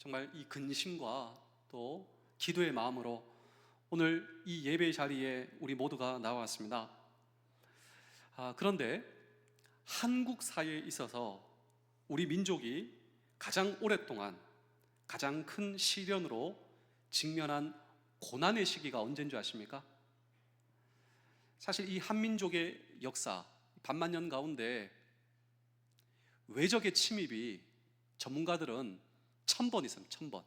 정말 이 근심과 또 기도의 마음으로 오늘 이 예배 자리에 우리 모두가 나왔습니다. 그런데 한국 사회에 있어서 우리 민족이 가장 오랫동안 가장 큰 시련으로 직면한 고난의 시기가 언제인 줄 아십니까? 사실 이 한민족의 역사 반만년 가운데 외적의 침입이 전문가들은 1000번 있습니다. 1000번.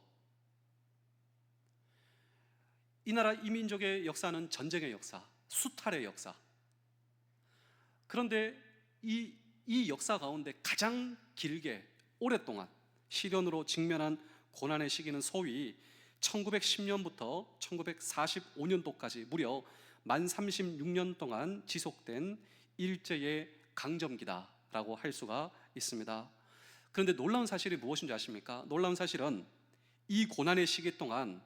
이 나라 이 민족의 역사는 전쟁의 역사, 수탈의 역사. 그런데 이 역사 가운데 가장 길게 오랫동안 시련으로 직면한 고난의 시기는 소위 1910년부터 1945년도까지 무려 만 36년 동안 지속된 일제의 강점기다라고 할 수가 있습니다. 그런데 놀라운 사실이 무엇인지 아십니까? 놀라운 사실은 이 고난의 시기 동안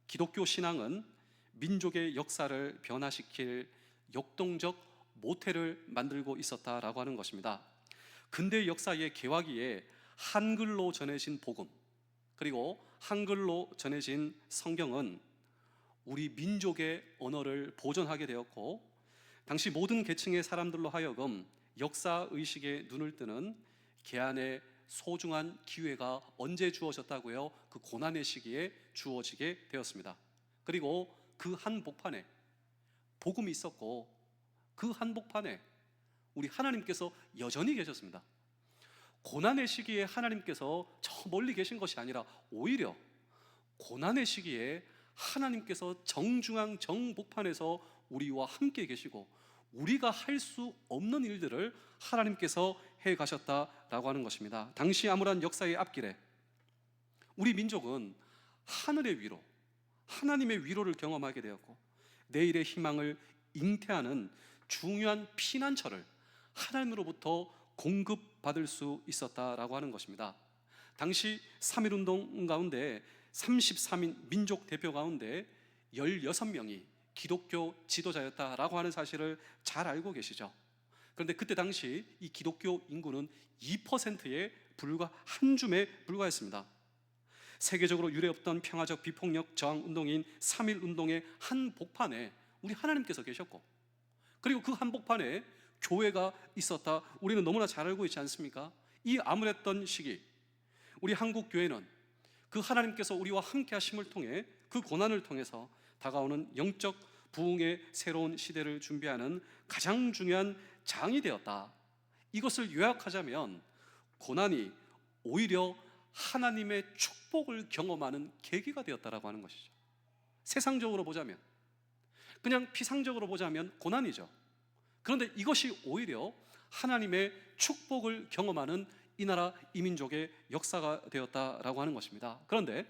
기독교 신앙은 민족의 역사를 변화시킬 역동적 모태를 만들고 있었다라고 하는 것입니다. 근대 역사의 개화기에 한글로 전해진 복음, 그리고 한글로 전해진 성경은 우리 민족의 언어를 보존하게 되었고, 당시 모든 계층의 사람들로 하여금 역사의식에 눈을 뜨는 개안의 소중한 기회가 언제 주어졌다고요? 그 고난의 시기에 주어지게 되었습니다. 그리고 그 한복판에 복음이 있었고, 그 한복판에 우리 하나님께서 여전히 계셨습니다. 고난의 시기에 하나님께서 저 멀리 계신 것이 아니라 오히려 고난의 시기에 하나님께서 정중앙 정복판에서 우리와 함께 계시고 우리가 할 수 없는 일들을 하나님께서 해 가셨다라고 하는 것입니다. 당시 암울한 역사의 앞길에 우리 민족은 하늘의 위로, 하나님의 위로를 경험하게 되었고 내일의 희망을 잉태하는 중요한 피난처를 하나님으로부터 공급받을 수 있었다라고 하는 것입니다. 당시 3.1운동 가운데 33인 민족 대표 가운데 16명이 기독교 지도자였다라고 하는 사실을 잘 알고 계시죠? 그런데 그때 당시 이 기독교 인구는 2%에 불과 한 줌에 불과했습니다. 세계적으로 유례없던 평화적 비폭력 저항 운동인 3.1운동의 한복판에 우리 하나님께서 계셨고, 그리고 그 한복판에 교회가 있었다, 우리는 너무나 잘 알고 있지 않습니까? 이 암울했던 시기 우리 한국 교회는 그 하나님께서 우리와 함께 하심을 통해 그 고난을 통해서 다가오는 영적 부흥의 새로운 시대를 준비하는 가장 중요한 장이 되었다. 이것을 요약하자면 고난이 오히려 하나님의 축복을 경험하는 계기가 되었다라고 하는 것이죠. 세상적으로 보자면, 그냥 피상적으로 보자면 고난이죠. 그런데 이것이 오히려 하나님의 축복을 경험하는 이 나라 이 민족의 역사가 되었다라고 하는 것입니다. 그런데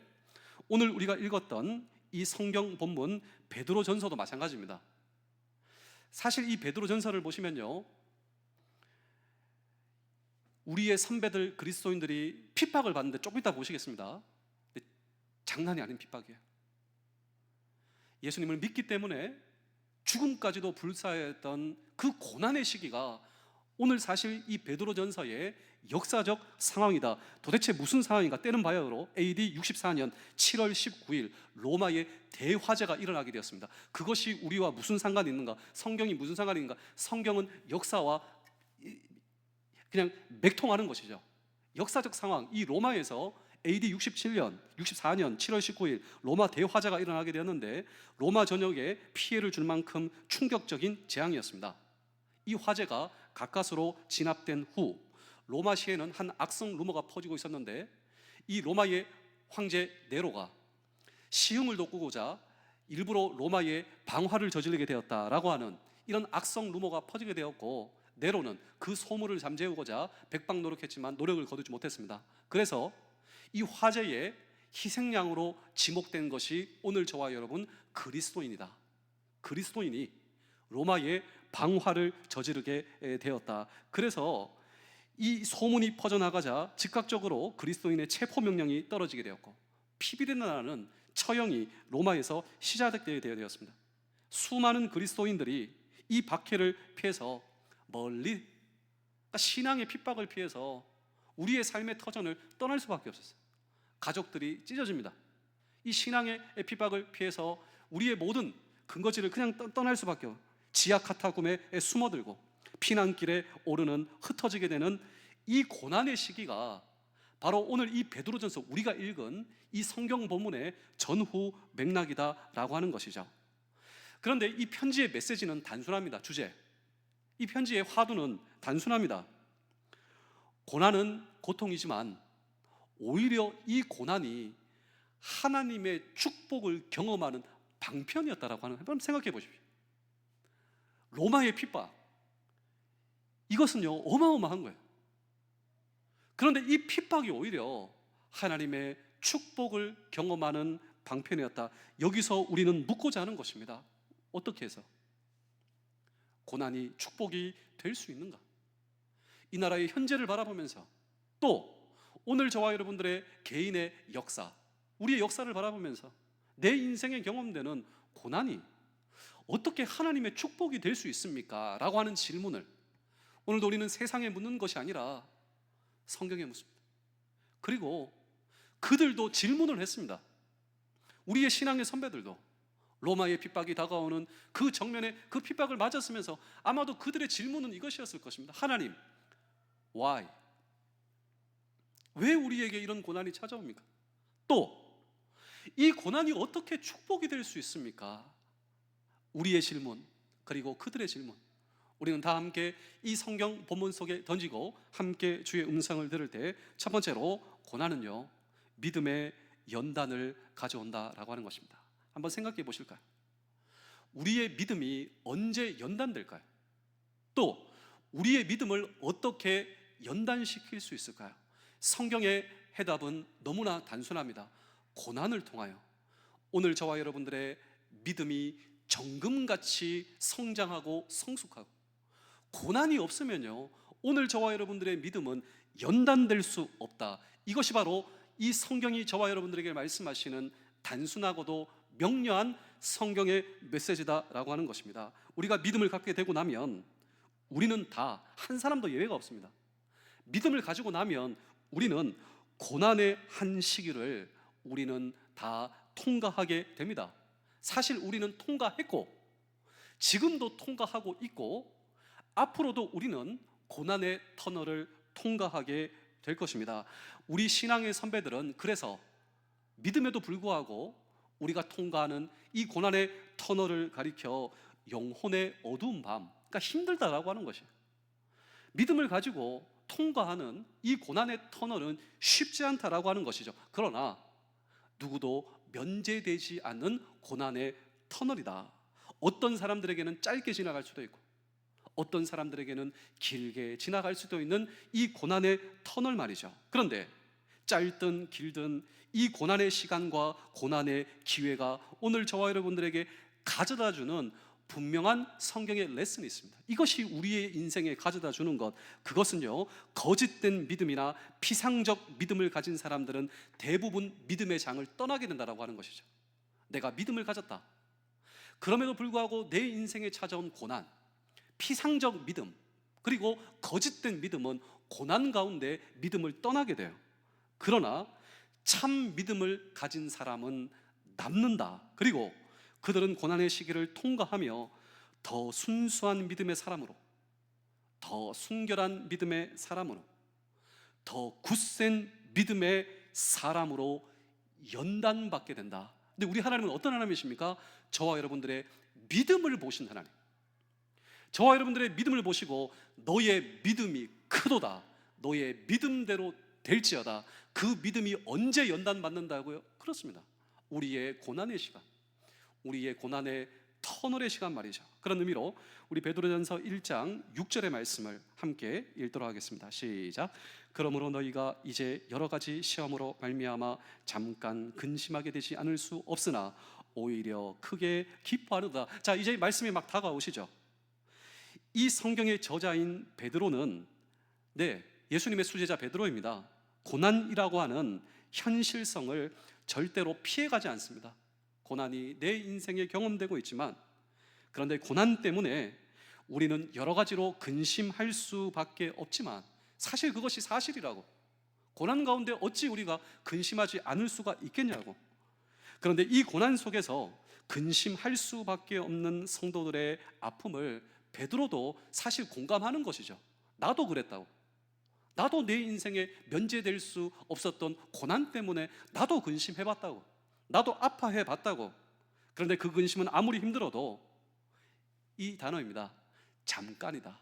오늘 우리가 읽었던 이 성경 본문 베드로전서도 마찬가지입니다. 사실 이 베드로전서를 보시면요, 우리의 선배들 그리스도인들이 핍박을 받는데 조금 이따 보시겠습니다. 근데 장난이 아닌 핍박이에요. 예수님을 믿기 때문에 죽음까지도 불사했던 그 고난의 시기가 오늘 사실 이 베드로전서의 역사적 상황이다. 도대체 무슨 상황인가? 때는 바야흐로 AD 64년 7월 19일 로마의 대화재가 일어나게 되었습니다. 그것이 우리와 무슨 상관이 있는가? 성경이 무슨 상관이 있는가? 성경은 역사와 그냥 맥통하는 것이죠. 역사적 상황, 이 로마에서 AD 64년 7월 19일 로마 대화재가 일어나게 되었는데 로마 전역에 피해를 줄 만큼 충격적인 재앙이었습니다. 이 화재가 가까스로 진압된 후 로마시에는 한 악성 루머가 퍼지고 있었는데 이 로마의 황제 네로가 시흥을 돋구고자 일부러 로마에 방화를 저지르게 되었다라고 하는 이런 악성 루머가 퍼지게 되었고, 네로는 그 소문을 잠재우고자 백방 노력했지만 노력을 거두지 못했습니다. 그래서 이 화재의 희생양으로 지목된 것이 오늘 저와 여러분 그리스도인이다. 그리스도인이 로마의 방화를 저지르게 되었다. 그래서 이 소문이 퍼져나가자 즉각적으로 그리스도인의 체포명령이 떨어지게 되었고 피비린내나는 처형이 로마에서 시작되게 되었습니다. 수많은 그리스도인들이 이 박해를 피해서 멀리, 신앙의 핍박을 피해서 우리의 삶의 터전을 떠날 수밖에 없었어요. 가족들이 찢어집니다. 이 신앙의 핍박을 피해서 우리의 모든 근거지를 그냥 떠날 수밖에 없어요. 지하 카타콤에 숨어들고 피난길에 오르는 흩어지게 되는 이 고난의 시기가 바로 오늘 이 베드로전서 우리가 읽은 이 성경 본문의 전후 맥락이다라고 하는 것이죠. 그런데 이 편지의 메시지는 단순합니다. 주제, 이 편지의 화두는 단순합니다. 고난은 고통이지만 오히려 이 고난이 하나님의 축복을 경험하는 방편이었다라고 하는, 한번 생각해 보십시오. 로마의 핍박, 이것은요 어마어마한 거예요. 그런데 이 핍박이 오히려 하나님의 축복을 경험하는 방편이었다. 여기서 우리는 묻고자 하는 것입니다. 어떻게 해서 고난이 축복이 될 수 있는가? 이 나라의 현재를 바라보면서 또 오늘 저와 여러분들의 개인의 역사, 우리의 역사를 바라보면서 내 인생에 경험되는 고난이 어떻게 하나님의 축복이 될 수 있습니까? 라고 하는 질문을 오늘도 우리는 세상에 묻는 것이 아니라 성경에 묻습니다. 그리고 그들도 질문을 했습니다. 우리의 신앙의 선배들도 로마의 핍박이 다가오는 그 정면에 그 핍박을 맞았으면서 아마도 그들의 질문은 이것이었을 것입니다. 하나님, why? 왜 우리에게 이런 고난이 찾아옵니까? 또 이 고난이 어떻게 축복이 될 수 있습니까? 우리의 질문, 그리고 그들의 질문, 우리는 다 함께 이 성경 본문 속에 던지고 함께 주의 음성을 들을 때 첫 번째로 고난은요 믿음의 연단을 가져온다라고 하는 것입니다. 한번 생각해 보실까요? 우리의 믿음이 언제 연단될까요? 또 우리의 믿음을 어떻게 연단시킬 수 있을까요? 성경의 해답은 너무나 단순합니다. 고난을 통하여 오늘 저와 여러분들의 믿음이 정금같이 성장하고 성숙하고, 고난이 없으면요 오늘 저와 여러분들의 믿음은 연단될 수 없다. 이것이 바로 이 성경이 저와 여러분들에게 말씀하시는 단순하고도 명료한 성경의 메시지다라고 하는 것입니다. 우리가 믿음을 갖게 되고 나면 우리는 다, 한 사람도 예외가 없습니다. 믿음을 가지고 나면 우리는 고난의 한 시기를 우리는 다 통과하게 됩니다. 사실 우리는 통과했고 지금도 통과하고 있고 앞으로도 우리는 고난의 터널을 통과하게 될 것입니다. 우리 신앙의 선배들은 그래서 믿음에도 불구하고 우리가 통과하는 이 고난의 터널을 가리켜 영혼의 어두운 밤, 그러니까 힘들다라고 하는 것이에요. 믿음을 가지고 통과하는 이 고난의 터널은 쉽지 않다라고 하는 것이죠. 그러나 누구도 면제되지 않는 고난의 터널이다. 어떤 사람들에게는 짧게 지나갈 수도 있고 어떤 사람들에게는 길게 지나갈 수도 있는 이 고난의 터널 말이죠. 그런데 짧든 길든 이 고난의 시간과 고난의 기회가 오늘 저와 여러분들에게 가져다주는 분명한 성경의 레슨이 있습니다. 이것이 우리의 인생에 가져다 주는 것, 그것은요 거짓된 믿음이나 피상적 믿음을 가진 사람들은 대부분 믿음의 장을 떠나게 된다라고 하는 것이죠. 내가 믿음을 가졌다, 그럼에도 불구하고 내 인생에 찾아온 고난, 피상적 믿음 그리고 거짓된 믿음은 고난 가운데 믿음을 떠나게 돼요. 그러나 참 믿음을 가진 사람은 남는다. 그리고 그들은 고난의 시기를 통과하며 더 순수한 믿음의 사람으로, 더 순결한 믿음의 사람으로, 더 굳센 믿음의 사람으로 연단받게 된다. 근데 우리 하나님은 어떤 하나님이십니까? 저와 여러분들의 믿음을 보신 하나님, 저와 여러분들의 믿음을 보시고 너의 믿음이 크도다, 너의 믿음대로 될지어다. 그 믿음이 언제 연단받는다고요? 그렇습니다. 우리의 고난의 시간, 우리의 고난의 터널의 시간 말이죠. 그런 의미로 우리 베드로전서 1장 6절의 말씀을 함께 읽도록 하겠습니다. 시작. 그러므로 너희가 이제 여러 가지 시험으로 말미암아 잠깐 근심하게 되지 않을 수 없으나 오히려 크게 기뻐하노다. 자, 이제 말씀이 막 다가오시죠. 이 성경의 저자인 베드로는 예수님의 수제자 베드로입니다. 고난이라고 하는 현실성을 절대로 피해가지 않습니다. 고난이 내 인생에 경험되고 있지만, 그런데 고난 때문에 우리는 여러 가지로 근심할 수밖에 없지만 사실 그것이 사실이라고, 고난 가운데 어찌 우리가 근심하지 않을 수가 있겠냐고. 그런데 이 고난 속에서 근심할 수밖에 없는 성도들의 아픔을 베드로도 사실 공감하는 것이죠. 나도 그랬다고. 나도 내 인생에 면제될 수 없었던 고난 때문에 나도 근심해봤다고. 나도 아파해봤다고. 그런데 그 근심은 아무리 힘들어도 이 단어입니다. 잠깐이다.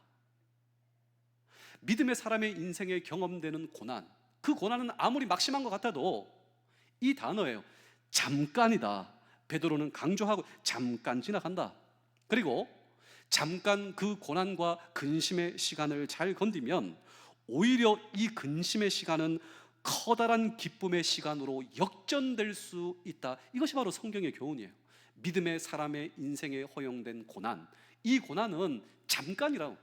믿음의 사람의 인생에 경험되는 고난, 그 고난은 아무리 막심한 것 같아도 이 단어예요. 잠깐이다. 베드로는 강조하고 잠깐 지나간다. 그리고 잠깐 그 고난과 근심의 시간을 잘 건디면 오히려 이 근심의 시간은 커다란 기쁨의 시간으로 역전될 수 있다. 이것이 바로 성경의 교훈이에요. 믿음의 사람의 인생에 허용된 고난, 이 고난은 잠깐이라고.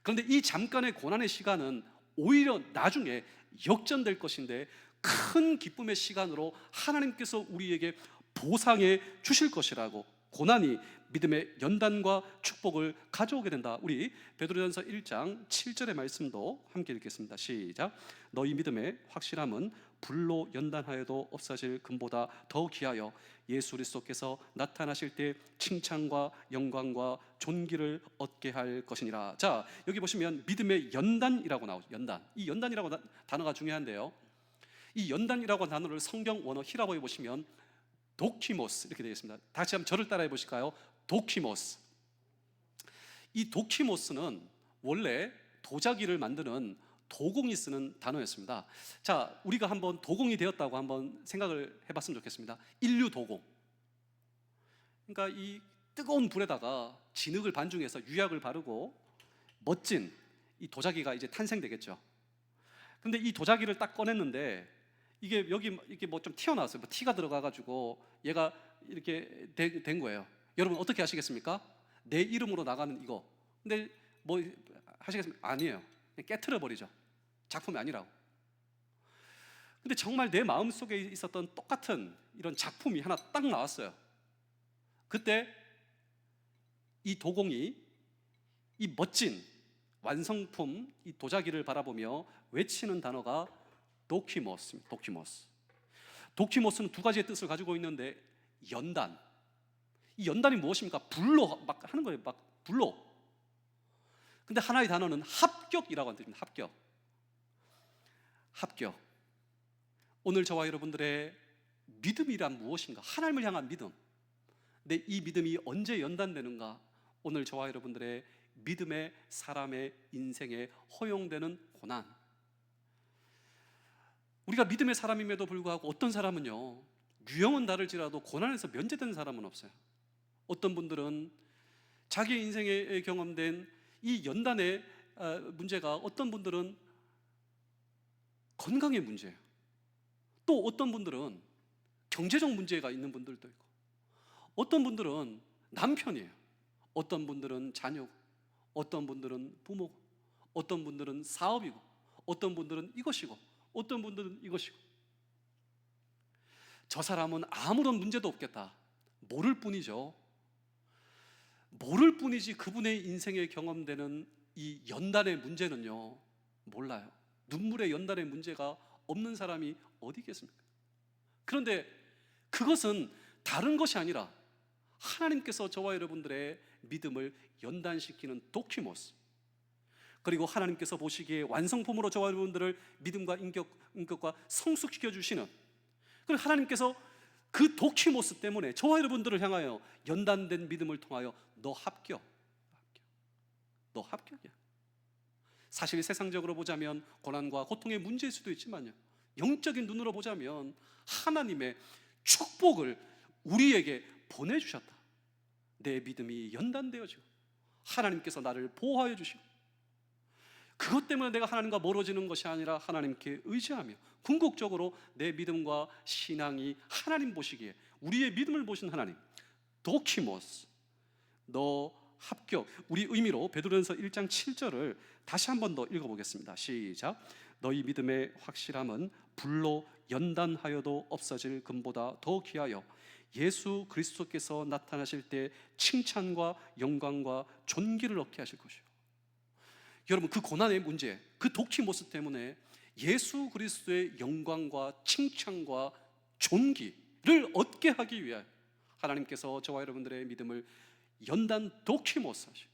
그런데 이 잠깐의 고난의 시간은 오히려 나중에 역전될 것인데 큰 기쁨의 시간으로 하나님께서 우리에게 보상해 주실 것이라고. 고난이 믿음의 연단과 축복을 가져오게 된다. 우리 베드로전서 1장 7절의 말씀도 함께 읽겠습니다. 시작. 너희 믿음의 확실함은 불로 연단하여도 없어질 금보다 더 귀하여 예수 그리스도께서 나타나실 때 칭찬과 영광과 존귀를 얻게 할 것이니라. 자, 여기 보시면 믿음의 연단이라고 나오죠. 연단. 이 연단이라고 단어가 중요한데요, 이 연단이라고 단어를 성경 원어 히라보에 보시면 도키모스 이렇게 되어 있습니다. 다시 한번 저를 따라해 보실까요? 도키모스. 이 도키모스는 원래 도자기를 만드는 도공이 쓰는 단어였습니다. 자, 우리가 한번 도공이 되었다고 한번 생각을 해봤으면 좋겠습니다. 인류 도공. 그러니까 이 뜨거운 불에다가 진흙을 반중해서 유약을 바르고 멋진 이 도자기가 이제 탄생되겠죠. 근데 이 도자기를 딱 꺼냈는데 이게 여기 이렇게 뭐 좀 튀어나왔어요. 뭐 티가 들어가가지고 얘가 이렇게 된 거예요. 여러분 어떻게 하시겠습니까? 내 이름으로 나가는 이거. 근데 뭐 하시겠습니까? 아니에요. 그냥 깨트려 버리죠. 작품이 아니라고. 근데 정말 내 마음 속에 있었던 똑같은 이런 작품이 하나 딱 나왔어요. 그때 이 도공이 이 멋진 완성품 이 도자기를 바라보며 외치는 단어가 도키모스입니다. 도키모스. 도키모스는 두 가지의 뜻을 가지고 있는데 연단. 이 연단이 무엇입니까? 불로 막 하는 거예요. 막 불로. 근데 하나의 단어는 합격이라고 하는 뜻입니다. 합격. 합격. 오늘 저와 여러분들의 믿음이란 무엇인가? 하나님을 향한 믿음. 근데 이 믿음이 언제 연단되는가? 오늘 저와 여러분들의 믿음의 사람의 인생에 허용되는 고난. 우리가 믿음의 사람임에도 불구하고 어떤 사람은요, 유형은 다를지라도 고난에서 면제된 사람은 없어요. 어떤 분들은 자기 인생에 경험된 이 연단의 문제가, 어떤 분들은 건강의 문제예요. 또 어떤 분들은 경제적 문제가 있는 분들도 있고, 어떤 분들은 남편이에요. 어떤 분들은 자녀고, 어떤 분들은 부모고, 어떤 분들은 사업이고, 어떤 분들은 이것이고, 어떤 분들은 이것이고. 저 사람은 아무런 문제도 없겠다. 모를 뿐이죠. 모를 뿐이지 그분의 인생에 경험되는 이 연단의 문제는요, 몰라요. 눈물의 연단의 문제가 없는 사람이 어디 있겠습니까? 그런데 그것은 다른 것이 아니라 하나님께서 저와 여러분들의 믿음을 연단시키는 도키모스, 그리고 하나님께서 보시기에 완성품으로 저와 여러분들을 믿음과 인격과 성숙시켜 주시는, 그리고 하나님께서 그 도키모스 때문에 저와 여러분들을 향하여 연단된 믿음을 통하여 너 합격. 너 합격이야. 사실 세상적으로 보자면 고난과 고통의 문제일 수도 있지만요, 영적인 눈으로 보자면 하나님의 축복을 우리에게 보내주셨다. 내 믿음이 연단되어지고 하나님께서 나를 보호하여 주시고, 그것 때문에 내가 하나님과 멀어지는 것이 아니라 하나님께 의지하며 궁극적으로 내 믿음과 신앙이 하나님 보시기에, 우리의 믿음을 보신 하나님, 도키모스, 너 합격. 우리 의미로 베드로전서 1장 7절을 다시 한 번 더 읽어보겠습니다. 시작. 너희 믿음의 확실함은 불로 연단하여도 없어질 금보다 더 귀하여 예수 그리스도께서 나타나실 때 칭찬과 영광과 존귀를 얻게 하실 것이요. 여러분, 그 고난의 문제, 그 도키모스 때문에 예수 그리스도의 영광과 칭찬과 존귀를 얻게 하기 위하여 하나님께서 저와 여러분들의 믿음을 연단 도키모스 하시고,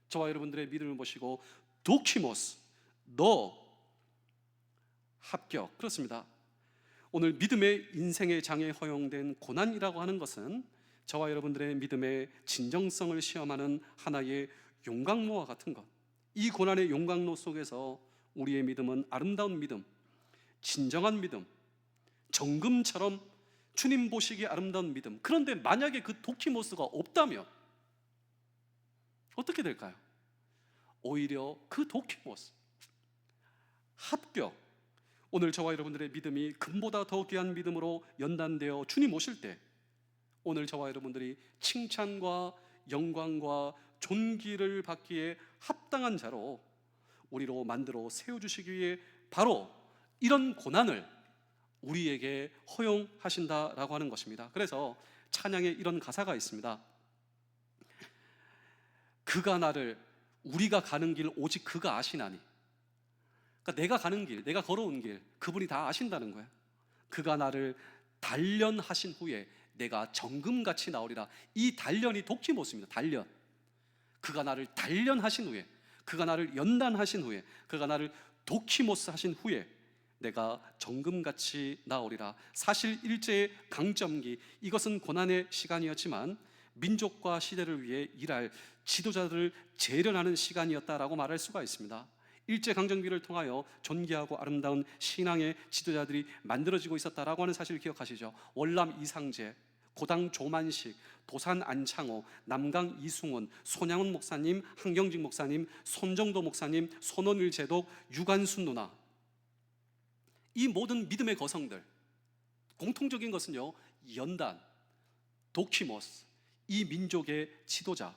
저와 여러분들의 믿음을 보시고 도키모스, 너 합격. 그렇습니다. 오늘 믿음의 인생의 장에 허용된 고난이라고 하는 것은 저와 여러분들의 믿음의 진정성을 시험하는 하나의 용광로와 같은 것. 이 고난의 용광로 속에서 우리의 믿음은 아름다운 믿음, 진정한 믿음, 정금처럼 주님 보시기에 아름다운 믿음. 그런데 만약에 그 도키모스가 없다면 어떻게 될까요? 오히려 그 도키모스, 합격, 오늘 저와 여러분들의 믿음이 금보다 더 귀한 믿음으로 연단되어 주님 오실 때 오늘 저와 여러분들이 칭찬과 영광과 존귀를 받기에 합당한 자로 우리로 만들어 세워주시기 위해 바로 이런 고난을 우리에게 허용하신다라고 하는 것입니다. 그래서 찬양에 이런 가사가 있습니다. 그가 나를, 우리가 가는 길 오직 그가 아시나니. 그러니까 내가 가는 길, 내가 걸어온 길 그분이 다 아신다는 거야. 그가 나를 단련하신 후에 내가 정금같이 나오리라. 이 단련이 도키모스입니다. 단련. 그가 나를 단련하신 후에, 그가 나를 연단하신 후에, 그가 나를 도키모스 하신 후에 내가 정금같이 나오리라. 사실 일제의 강점기, 이것은 고난의 시간이었지만 민족과 시대를 위해 일할 지도자들을 재련하는 시간이었다라고 말할 수가 있습니다. 일제강점기를 통하여 존귀하고 아름다운 신앙의 지도자들이 만들어지고 있었다라고 하는 사실을 기억하시죠? 월남 이상재, 고당 조만식, 도산 안창호, 남강 이승훈, 손양훈 목사님, 한경직 목사님, 손정도 목사님, 손원일 제독, 유관순 누나, 이 모든 믿음의 거성들, 공통적인 것은요, 연단, 도키모스, 이 민족의 지도자,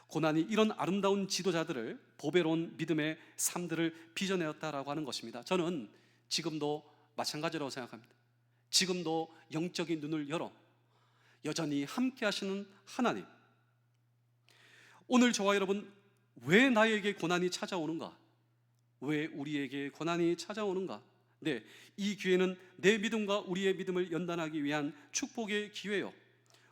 고난이 이런 아름다운 지도자들을, 보배로운 믿음의 삶들을 빚어내었다라고 하는 것입니다. 저는 지금도 마찬가지라고 생각합니다. 지금도 영적인 눈을 열어 여전히 함께 하시는 하나님, 오늘 저와 여러분, 왜 나에게 고난이 찾아오는가? 왜 우리에게 고난이 찾아오는가? 네, 이 기회는 내 믿음과 우리의 믿음을 연단하기 위한 축복의 기회요,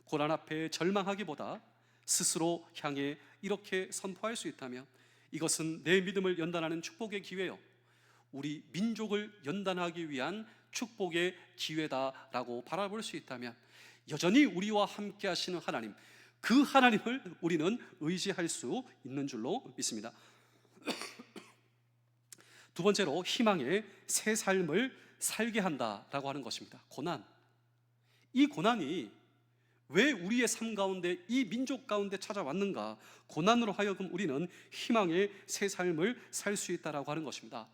고난 앞에 절망하기보다 스스로 향해 이렇게 선포할 수 있다면 이것은 내 믿음을 연단하는 축복의 기회요, 우리 민족을 연단하기 위한 축복의 기회다라고 바라볼 수 있다면 여전히 우리와 함께 하시는 하나님, 그 하나님을 우리는 의지할 수 있는 줄로 믿습니다. 두 번째로 희망의 새 삶을 살게 한다라고 하는 것입니다. 고난. 이 고난이 왜 우리의 삶 가운데, 이 민족 가운데 찾아왔는가? 고난으로 하여금 우리는 희망의 새 삶을 살 수 있다라고 하는 것입니다.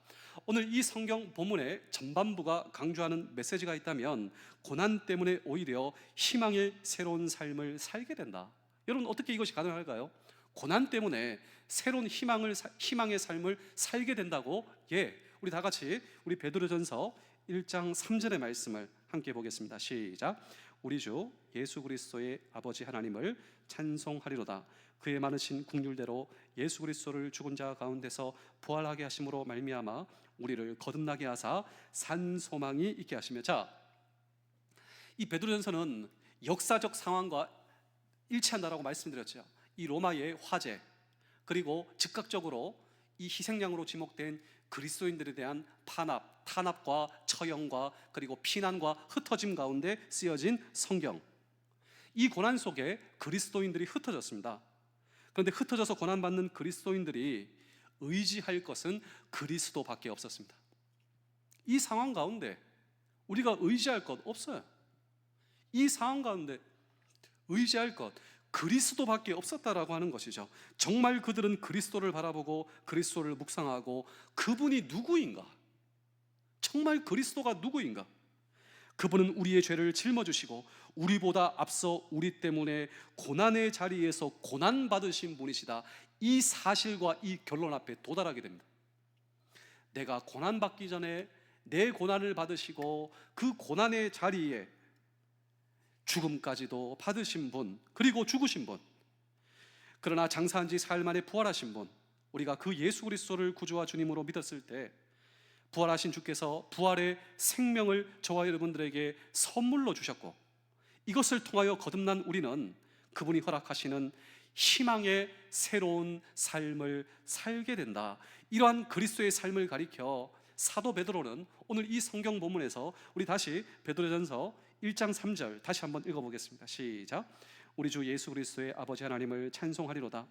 오늘 이 성경 본문의 전반부가 강조하는 메시지가 있다면 고난 때문에 오히려 희망의 새로운 삶을 살게 된다. 여러분, 어떻게 이것이 가능할까요? 고난 때문에 새로운 희망의 삶을 살게 된다고? 예, 우리 다 같이 우리 베드로전서 1장 3절의 말씀을 함께 보겠습니다. 시작. 우리 주 예수 그리스도의 아버지 하나님을 찬송하리로다. 그의 많으신 긍휼대로 예수 그리스도를 죽은 자 가운데서 부활하게 하심으로 말미암아 우리를 거듭나게 하사 산 소망이 있게 하시며. 자, 이 베드로전서는 역사적 상황과 일치한다라고 말씀드렸죠. 이 로마의 화재, 그리고 즉각적으로 이 희생양으로 지목된 그리스도인들에 대한 탄압과 처형과 그리고 피난과 흩어짐 가운데 쓰여진 성경. 이 고난 속에 그리스도인들이 흩어졌습니다. 그런데 흩어져서 고난받는 그리스도인들이 의지할 것은 그리스도밖에 없었습니다. 이 상황 가운데 우리가 의지할 것 없어요. 이 상황 가운데 의지할 것 그리스도밖에 없었다라고 하는 것이죠. 정말 그들은 그리스도를 바라보고 그리스도를 묵상하고 그분이 누구인가? 정말 그리스도가 누구인가? 그분은 우리의 죄를 짊어지시고 우리보다 앞서 우리 때문에 고난의 자리에서 고난받으신 분이시다. 이 사실과 이 결론 앞에 도달하게 됩니다. 내가 고난받기 전에 내 고난을 받으시고 그 고난의 자리에 죽음까지도 받으신 분, 그리고 죽으신 분, 그러나 장사한 지 사흘 만에 부활하신 분, 우리가 그 예수 그리스도를 구주와 주님으로 믿었을 때 부활하신 주께서 부활의 생명을 저와 여러분들에게 선물로 주셨고, 이것을 통하여 거듭난 우리는 그분이 허락하시는 희망의 새로운 삶을 살게 된다. 이러한 그리스도의 삶을 가리켜 사도 베드로는 오늘 이 성경 본문에서, 우리 다시 베드로전서 1장 3절 다시 한번 읽어보겠습니다. 시작. 우리 주 예수 그리스도의 아버지 하나님을 찬송하리로다.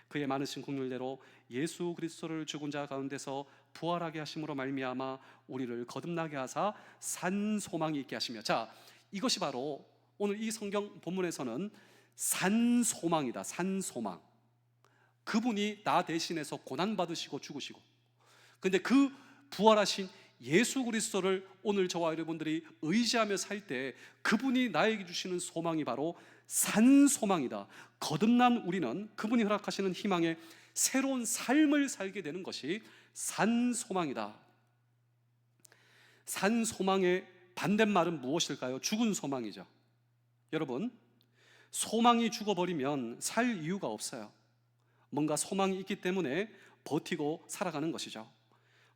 그의 많으신 긍휼대로 예수 그리스도를 죽은 자 가운데서 부활하게 하심으로 말미암아 우리를 거듭나게 하사 산 소망이 있게 하시며. 자, 이것이 바로 오늘 이 성경 본문에서는 산 소망이다. 산 소망. 그분이 나 대신해서 고난 받으시고 죽으시고, 근데 그 부활하신 예수 그리스도를 오늘 저와 여러분들이 의지하며 살 때 그분이 나에게 주시는 소망이 바로 산 소망이다. 거듭난 우리는 그분이 허락하시는 희망의 새로운 삶을 살게 되는 것이 산 소망이다. 산 소망의 반대말은 무엇일까요? 죽은 소망이죠. 여러분, 소망이 죽어버리면 살 이유가 없어요. 뭔가 소망이 있기 때문에 버티고 살아가는 것이죠.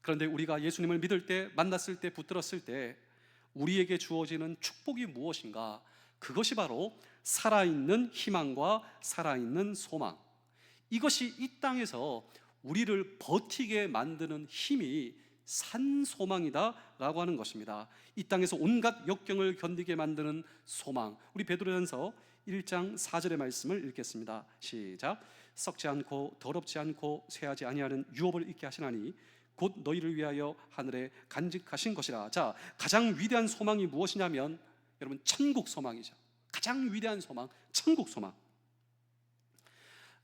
그런데 우리가 예수님을 믿을 때, 만났을 때, 붙들었을 때 우리에게 주어지는 축복이 무엇인가? 그것이 바로 살아있는 희망과 살아있는 소망. 이것이 이 땅에서 우리를 버티게 만드는 힘이 산 소망이다 라고 하는 것입니다. 이 땅에서 온갖 역경을 견디게 만드는 소망. 우리 베드로전서 1장 4절의 말씀을 읽겠습니다. 시작. 썩지 않고 더럽지 않고 쇠하지 아니하는 유업을 있게 하시나니 곧 너희를 위하여 하늘에 간직하신 것이라. 자, 가장 위대한 소망이 무엇이냐면 여러분, 천국 소망이죠. 가장 위대한 소망, 천국 소망.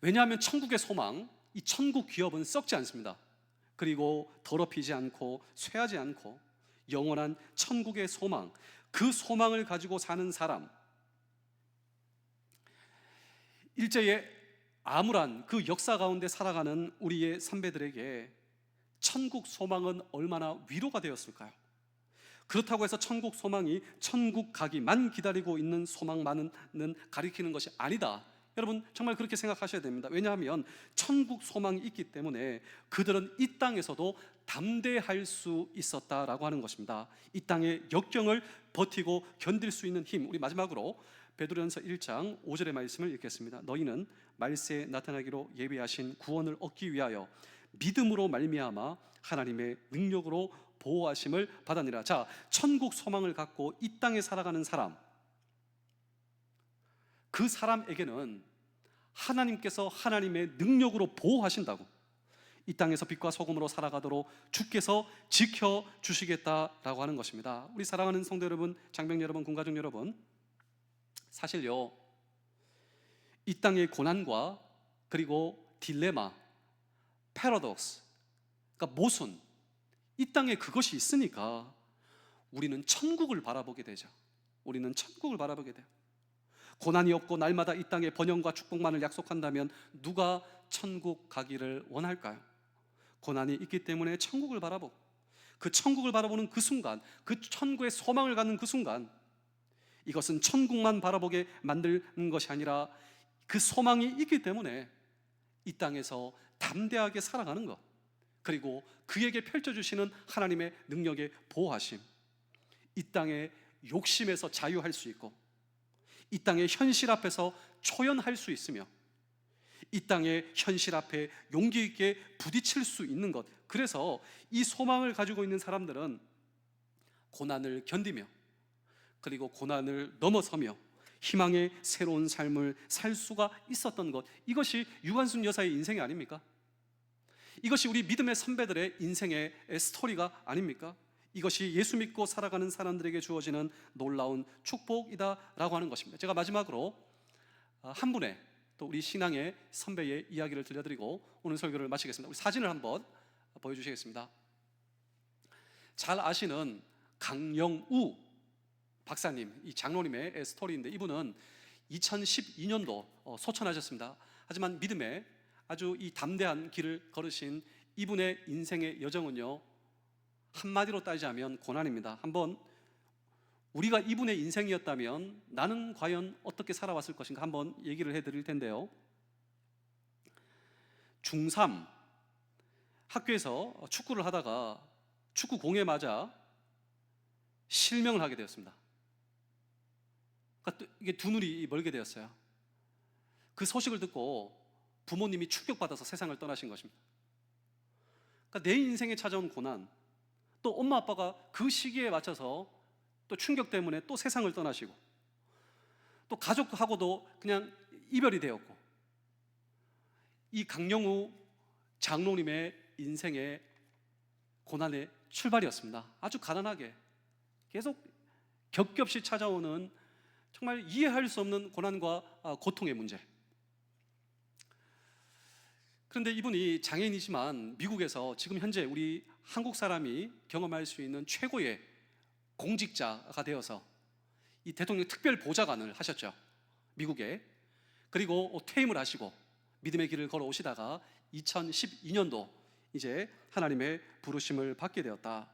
왜냐하면 천국의 소망, 이 천국 기업은 썩지 않습니다. 그리고 더럽히지 않고 쇠하지 않고 영원한 천국의 소망, 그 소망을 가지고 사는 사람, 일제의 암울한 그 역사 가운데 살아가는 우리의 선배들에게 천국 소망은 얼마나 위로가 되었을까요? 그렇다고 해서 천국 소망이 천국 가기만 기다리고 있는 소망만은 가리키는 것이 아니다. 여러분, 정말 그렇게 생각하셔야 됩니다. 왜냐하면 천국 소망이 있기 때문에 그들은 이 땅에서도 담대할 수 있었다라고 하는 것입니다. 이 땅의 역경을 버티고 견딜 수 있는 힘. 우리 마지막으로 베드로전서 1장 5절의 말씀을 읽겠습니다. 너희는 말세에 나타나기로 예비하신 구원을 얻기 위하여 믿음으로 말미암아 하나님의 능력으로 보호하심을 받았느니라. 자, 천국 소망을 갖고 이 땅에 살아가는 사람, 그 사람에게는 하나님께서 하나님의 능력으로 보호하신다고, 이 땅에서 빛과 소금으로 살아가도록 주께서 지켜주시겠다라고 하는 것입니다. 우리 사랑하는 성도 여러분, 장병 여러분, 군가족 여러분, 사실요, 이 땅의 고난과 그리고 딜레마, 패러독스, 그러니까 모순, 이 땅에 그것이 있으니까 우리는 천국을 바라보게 되죠. 우리는 천국을 바라보게 돼요. 고난이 없고 날마다 이 땅에 번영과 축복만을 약속한다면 누가 천국 가기를 원할까요? 고난이 있기 때문에 천국을 바라보고, 그 천국을 바라보는 그 순간, 그 천국의 소망을 갖는 그 순간, 이것은 천국만 바라보게 만드는 것이 아니라 그 소망이 있기 때문에 이 땅에서 담대하게 살아가는 것, 그리고 그에게 펼쳐주시는 하나님의 능력의 보호하심, 이 땅의 욕심에서 자유할 수 있고, 이 땅의 현실 앞에서 초연할 수 있으며, 이 땅의 현실 앞에 용기 있게 부딪힐 수 있는 것. 그래서 이 소망을 가지고 있는 사람들은 고난을 견디며, 그리고 고난을 넘어서며 희망의 새로운 삶을 살 수가 있었던 것, 이것이 유관순 여사의 인생이 아닙니까? 이것이 우리 믿음의 선배들의 인생의 스토리가 아닙니까? 이것이 예수 믿고 살아가는 사람들에게 주어지는 놀라운 축복이다라고 하는 것입니다. 제가 마지막으로 한 분의 또 우리 신앙의 선배의 이야기를 들려드리고 오늘 설교를 마치겠습니다. 우리 사진을 한번 보여주시겠습니다. 잘 아시는 강영우 박사님, 이 장로님의 스토리인데, 이분은 2012년도 소천하셨습니다. 하지만 믿음의 아주 이 담대한 길을 걸으신 이분의 인생의 여정은요, 한마디로 따지자면 고난입니다. 한번 우리가 이분의 인생이었다면 나는 과연 어떻게 살아왔을 것인가 한번 얘기를 해드릴 텐데요, 중3 학교에서 축구를 하다가 축구 공에 맞아 실명을 하게 되었습니다. 그러니까 이게 두 눈이 멀게 되었어요. 그 소식을 듣고 부모님이 충격받아서 세상을 떠나신 것입니다. 그러니까 내 인생에 찾아온 고난, 또 엄마 아빠가 그 시기에 맞춰서 또 충격 때문에 또 세상을 떠나시고, 또 가족하고도 그냥 이별이 되었고, 이 강영우 장로님의 인생의 고난의 출발이었습니다. 아주 가난하게 계속 겹겹이 찾아오는 정말 이해할 수 없는 고난과 고통의 문제. 그런데 이분이 장애인이지만 미국에서 지금 현재 우리 한국 사람이 경험할 수 있는 최고의 공직자가 되어서 이 대통령 특별 보좌관을 하셨죠, 미국에. 그리고 퇴임을 하시고 믿음의 길을 걸어오시다가 2012년도 이제 하나님의 부르심을 받게 되었다.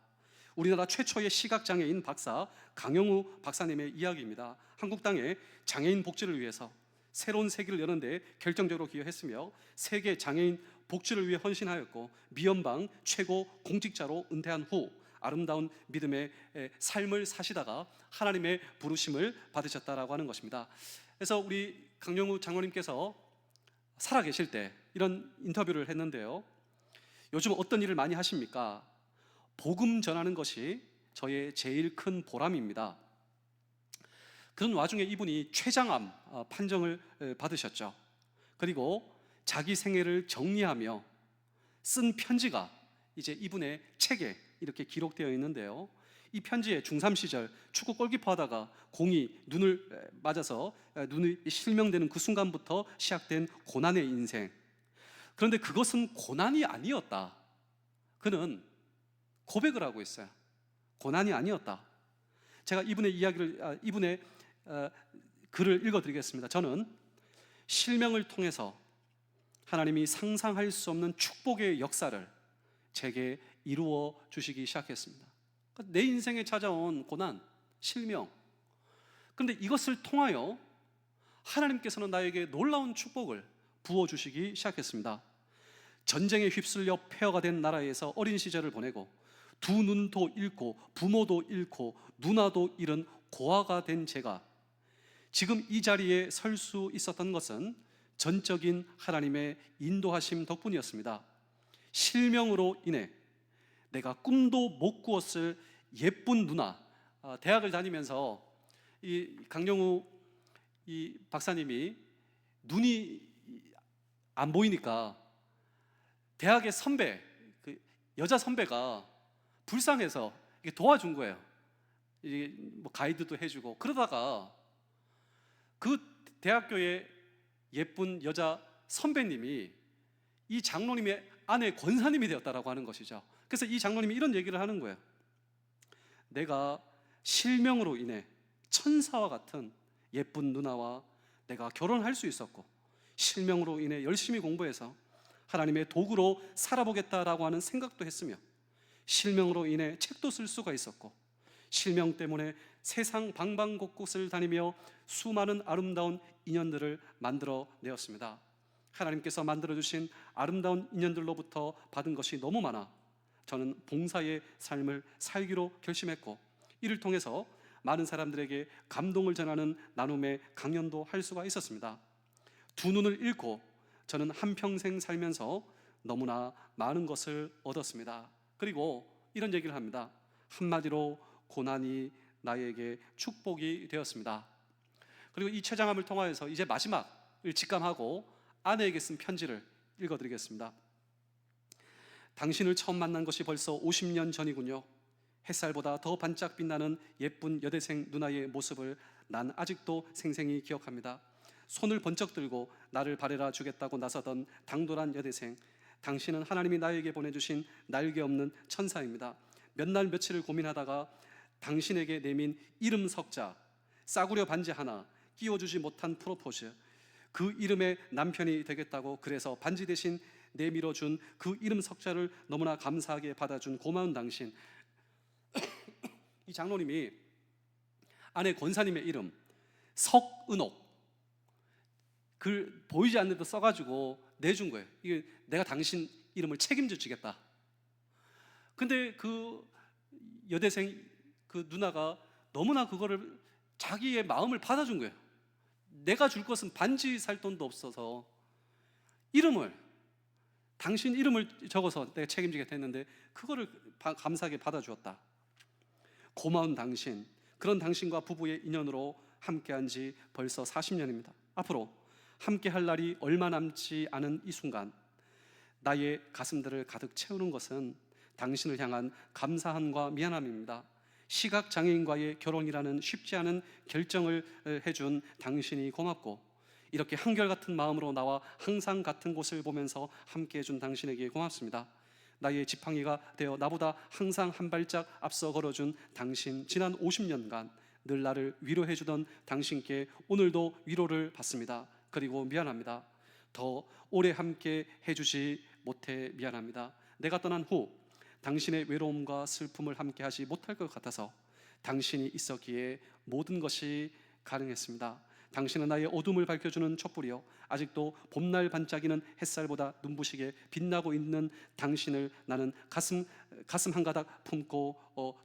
우리나라 최초의 시각장애인 박사 강영우 박사님의 이야기입니다. 한국 땅에 장애인 복지를 위해서 새로운 세기를 여는 데 결정적으로 기여했으며 세계 장애인 복지를 위해 헌신하였고, 미연방 최고 공직자로 은퇴한 후 아름다운 믿음의 삶을 사시다가 하나님의 부르심을 받으셨다라고 하는 것입니다. 그래서 우리 강영우 장로님께서 살아계실 때 이런 인터뷰를 했는데요, 요즘 어떤 일을 많이 하십니까? 복음 전하는 것이 저의 제일 큰 보람입니다. 그런 와중에 이분이 췌장암 판정을 받으셨죠. 그리고 자기 생애를 정리하며 쓴 편지가 이제 이분의 책에 이렇게 기록되어 있는데요, 이 편지에 중3 시절 축구 골키퍼 하다가 공이 눈을 맞아서 눈이 실명되는 그 순간부터 시작된 고난의 인생. 그런데 그것은 고난이 아니었다. 그는 고백을 하고 있어요. 고난이 아니었다. 제가 이분의 이야기를, 이분의 글을 읽어드리겠습니다. 저는 실명을 통해서 하나님이 상상할 수 없는 축복의 역사를 제게 이루어 주시기 시작했습니다. 그러니까 내 인생에 찾아온 고난, 실명, 그런데 이것을 통하여 하나님께서는 나에게 놀라운 축복을 부어주시기 시작했습니다. 전쟁에 휩쓸려 폐허가 된 나라에서 어린 시절을 보내고 두 눈도 잃고 부모도 잃고 누나도 잃은 고아가 된 제가 지금 이 자리에 설 수 있었던 것은 전적인 하나님의 인도하심 덕분이었습니다. 실명으로 인해 내가 꿈도 못 꾸었을 예쁜 누나, 대학을 다니면서 이 강영우 이 박사님이 눈이 안 보이니까 대학의 선배, 그 여자 선배가 불쌍해서 도와준 거예요. 이게 뭐 가이드도 해주고. 그러다가 그 대학교의 예쁜 여자 선배님이 이 장로님의 아내 권사님이 되었다라고 하는 것이죠. 그래서 이 장로님이 이런 얘기를 하는 거예요. 내가 실명으로 인해 천사와 같은 예쁜 누나와 내가 결혼할 수 있었고, 실명으로 인해 열심히 공부해서 하나님의 도구로 살아보겠다라고 하는 생각도 했으며, 실명으로 인해 책도 쓸 수가 있었고, 실명 때문에 세상 방방곳곳을 다니며 수많은 아름다운 인연들을 만들어 내었습니다. 하나님께서 만들어주신 아름다운 인연들로부터 받은 것이 너무 많아 저는 봉사의 삶을 살기로 결심했고, 이를 통해서 많은 사람들에게 감동을 전하는 나눔의 강연도 할 수가 있었습니다. 두 눈을 잃고 저는 한평생 살면서 너무나 많은 것을 얻었습니다. 그리고 이런 얘기를 합니다. 한마디로 고난이 나에게 축복이 되었습니다. 그리고 이 췌장암을 통하여서 이제 마지막을 직감하고 아내에게 쓴 편지를 읽어드리겠습니다. 당신을 처음 만난 것이 벌써 50년 전이군요. 햇살보다 더 반짝 빛나는 예쁜 여대생 누나의 모습을 난 아직도 생생히 기억합니다. 손을 번쩍 들고 나를 바래라 주겠다고 나서던 당돌한 여대생, 당신은 하나님이 나에게 보내주신 날개 없는 천사입니다. 몇 날 며칠을 고민하다가 당신에게 내민 이름 석자, 싸구려 반지 하나, 끼워주지 못한 프로포즈, 그 이름의 남편이 되겠다고 그래서 반지 대신 내밀어준 그 이름 석자를 너무나 감사하게 받아준 고마운 당신. 이 장로님이 아내 권사님의 이름 석은옥, 글 보이지 않는데도 써가지고 내준 거예요. 이게 내가 당신 이름을 책임져 주겠다. 근데 그 여대생 그 누나가 너무나 그거를 자기의 마음을 받아준 거예요. 내가 줄 것은 반지 살 돈도 없어서 당신 이름을 적어서 내가 책임지게 했는데 그거를 감사하게 받아주었다. 고마운 당신, 그런 당신과 부부의 인연으로 함께한 지 벌써 40년입니다. 앞으로 함께할 날이 얼마 남지 않은 이 순간, 나의 가슴들을 가득 채우는 것은 당신을 향한 감사함과 미안함입니다. 시각장애인과의 결혼이라는 쉽지 않은 결정을 해준 당신이 고맙고, 이렇게 한결같은 마음으로 나와 항상 같은 곳을 보면서 함께 해준 당신에게 고맙습니다. 나의 지팡이가 되어 나보다 항상 한 발짝 앞서 걸어준 당신, 지난 50년간 늘 나를 위로해주던 당신께 오늘도 위로를 받습니다. 그리고 미안합니다. 더 오래 함께 해주지 못해 미안합니다. 내가 떠난 후 당신의 외로움과 슬픔을 함께 하지 못할 것 같아서 당신이 있었기에 모든 것이 가능했습니다. 당신은 나의 어둠을 밝혀주는 촛불이요, 아직도 봄날 반짝이는 햇살보다 눈부시게 빛나고 있는 당신을 나는 가슴 한 가닥 품고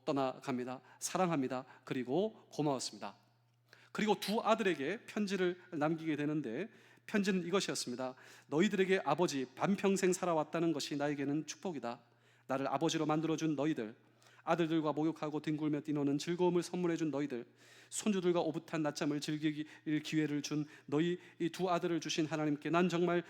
떠나갑니다. 사랑합니다. 그리고 고마웠습니다. 그리고 두 아들에게 편지를 남기게 되는데, 편지는 이것이었습니다. 너희들에게 아버지, 반평생 살아왔다는 것이 나에게는 축복이다. 나를 아버지로 만들어준 너희들, 아들들과 목욕하고 뒹굴며 뛰노는 즐거움을 선물해준 너희들, 손주들과 오붓한 낮잠을 즐길 기회를 준 너희 이 두 아들을 주신 하나님께 난 정말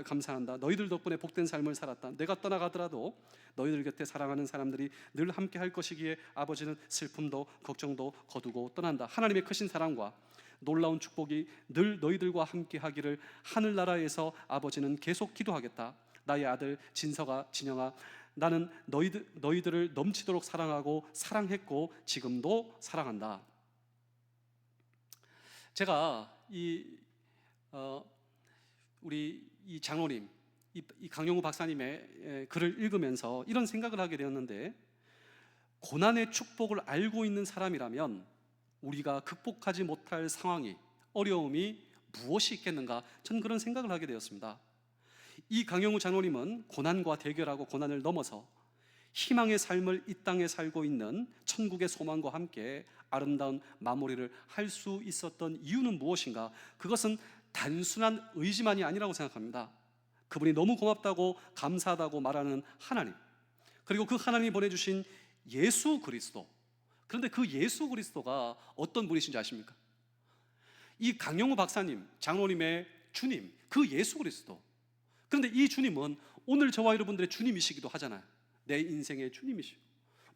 감사한다. 너희들 덕분에 복된 삶을 살았다. 내가 떠나가더라도 너희들 곁에 사랑하는 사람들이 늘 함께 할 것이기에 아버지는 슬픔도 걱정도 거두고 떠난다. 하나님의 크신 사랑과 놀라운 축복이 늘 너희들과 함께 하기를 하늘나라에서 아버지는 계속 기도하겠다. 나의 아들 진서가, 진영아, 나는 너희들을 넘치도록 사랑하고 사랑했고 지금도 사랑한다. 제가 우리 이 장로님, 이 강영우 박사님의 글을 읽으면서 이런 생각을 하게 되었는데, 고난의 축복을 알고 있는 사람이라면 우리가 극복하지 못할 상황이, 어려움이 무엇이 있겠는가, 저는 그런 생각을 하게 되었습니다. 이 강영우 장로님은 고난과 대결하고 고난을 넘어서 희망의 삶을 이 땅에 살고 있는 천국의 소망과 함께 아름다운 마무리를 할 수 있었던 이유는 무엇인가? 그것은 단순한 의지만이 아니라고 생각합니다. 그분이 너무 고맙다고 감사하다고 말하는 하나님, 그리고 그 하나님이 보내주신 예수 그리스도. 그런데 그 예수 그리스도가 어떤 분이신지 아십니까? 이 강영우 박사님, 장로님의 주님, 그 예수 그리스도. 그런데 이 주님은 오늘 저와 여러분들의 주님이시기도 하잖아요. 내 인생의 주님이시고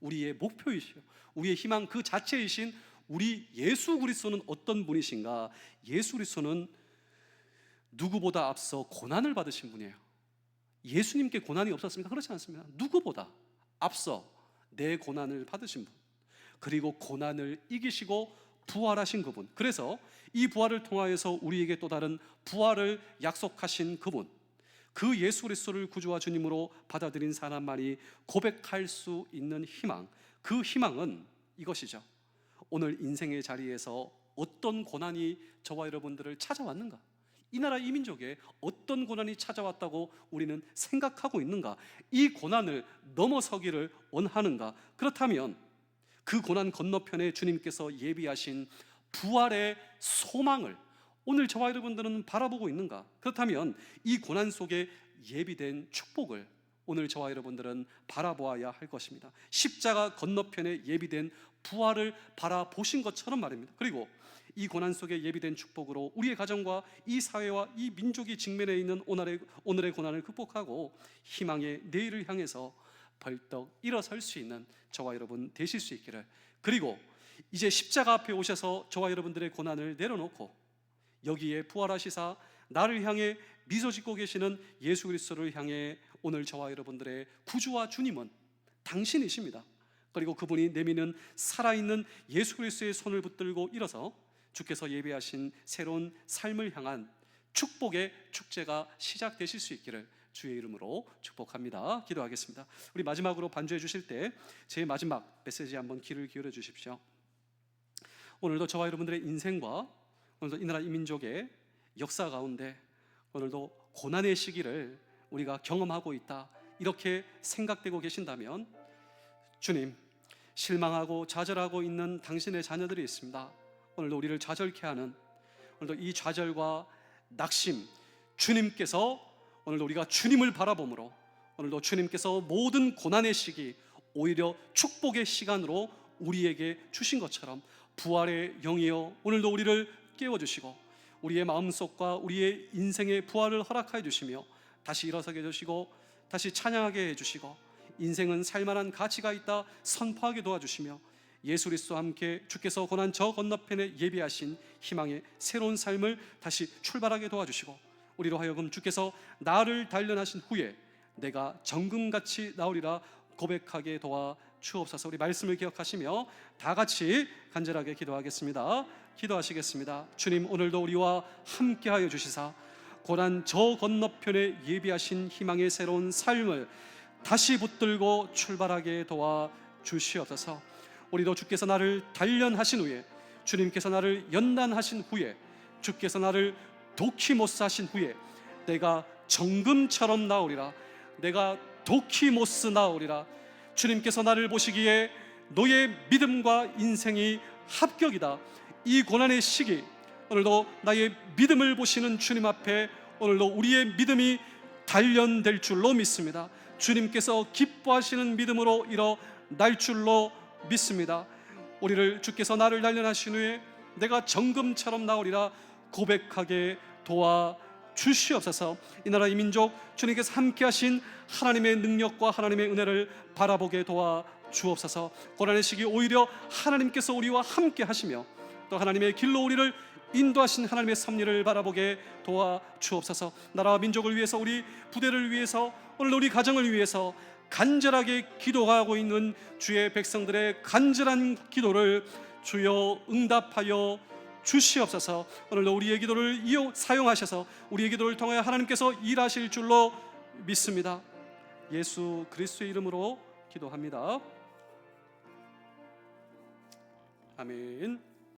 우리의 목표이시고 우리의 희망 그 자체이신 우리 예수 그리스도는 어떤 분이신가? 예수 그리스도는 누구보다 앞서 고난을 받으신 분이에요. 예수님께 고난이 없었습니까? 그렇지 않습니다. 누구보다 앞서 내 고난을 받으신 분, 그리고 고난을 이기시고 부활하신 그분, 그래서 이 부활을 통하여서 우리에게 또 다른 부활을 약속하신 그분, 그 예수 그리스도를 구주와 주님으로 받아들인 사람만이 고백할 수 있는 희망, 그 희망은 이것이죠. 오늘 인생의 자리에서 어떤 고난이 저와 여러분들을 찾아왔는가? 이 나라 이 민족에 어떤 고난이 찾아왔다고 우리는 생각하고 있는가? 이 고난을 넘어서기를 원하는가? 그렇다면 그 고난 건너편에 주님께서 예비하신 부활의 소망을 오늘 저와 여러분들은 바라보고 있는가? 그렇다면 이 고난 속에 예비된 축복을 오늘 저와 여러분들은 바라보아야 할 것입니다. 십자가 건너편에 예비된 부활을 바라보신 것처럼 말입니다. 그리고 이 고난 속에 예비된 축복으로 우리의 가정과 이 사회와 이 민족이 직면해 있는 오늘의 고난을 극복하고 희망의 내일을 향해서 벌떡 일어설 수 있는 저와 여러분 되실 수 있기를, 그리고 이제 십자가 앞에 오셔서 저와 여러분들의 고난을 내려놓고 여기에 부활하시사 나를 향해 미소 짓고 계시는 예수 그리스도를 향해 오늘 저와 여러분들의 구주와 주님은 당신이십니다. 그리고 그분이 내미는 살아있는 예수 그리스도의 손을 붙들고 일어서 주께서 예배하신 새로운 삶을 향한 축복의 축제가 시작되실 수 있기를 주의 이름으로 축복합니다. 기도하겠습니다. 우리 마지막으로 반주해 주실 때 제 마지막 메시지에 한번 귀를 기울여 주십시오. 오늘도 저와 여러분들의 인생과 오늘도 이 나라 이 민족의 역사 가운데 오늘도 고난의 시기를 우리가 경험하고 있다, 이렇게 생각되고 계신다면 주님, 실망하고 좌절하고 있는 당신의 자녀들이 있습니다. 오늘도 우리를 좌절케 하는, 오늘도 이 좌절과 낙심, 주님께서 오늘도 우리가 주님을 바라봄으로, 오늘도 주님께서 모든 고난의 시기 오히려 축복의 시간으로 우리에게 주신 것처럼 부활의 영이여 오늘도 우리를 깨워주시고 우리의 마음속과 우리의 인생의 부활을 허락하여 주시며 다시 일어서게 해주시고 다시 찬양하게 해주시고 인생은 살만한 가치가 있다 선포하게 도와주시며 예수 그리스도와 함께 주께서 고난 저 건너편에 예비하신 희망의 새로운 삶을 다시 출발하게 도와주시고 우리로 하여금 주께서 나를 단련하신 후에 내가 정금같이 나오리라 고백하게 도와 주옵소서. 우리 말씀을 기억하시며 다 같이 간절하게 기도하겠습니다. 기도하시겠습니다. 주님, 오늘도 우리와 함께하여 주시사 고난 저 건너편에 예비하신 희망의 새로운 삶을 다시 붙들고 출발하게 도와 주시옵소서. 우리도 주께서 나를 단련하신 후에, 주님께서 나를 연단하신 후에, 주께서 나를 도키모스 하신 후에 내가 정금처럼 나오리라, 내가 도키모스 나오리라. 주님께서 나를 보시기에 너의 믿음과 인생이 합격이다. 이 고난의 시기 오늘도 나의 믿음을 보시는 주님 앞에 오늘도 우리의 믿음이 단련될 줄로 믿습니다. 주님께서 기뻐하시는 믿음으로 일어날 줄로 믿습니다. 우리를 주께서 나를 단련하신 후에 내가 정금처럼 나오리라 고백하게 도와 주시옵소서. 이 나라 이 민족 주님께서 함께 하신 하나님의 능력과 하나님의 은혜를 바라보게 도와 주옵소서. 고난의 시기 오히려 하나님께서 우리와 함께 하시며 또 하나님의 길로 우리를 인도하신 하나님의 섭리를 바라보게 도와 주옵소서. 나라와 민족을 위해서, 우리 부대를 위해서, 오늘 우리 가정을 위해서 간절하게 기도하고 있는 주의 백성들의 간절한 기도를 주여 응답하여 주시옵소서. 오늘도 우리의 기도를 사용하셔서 우리의 기도를 통하여 하나님께서 일하실 줄로 믿습니다. 예수 그리스도의 이름으로 기도합니다. 아멘.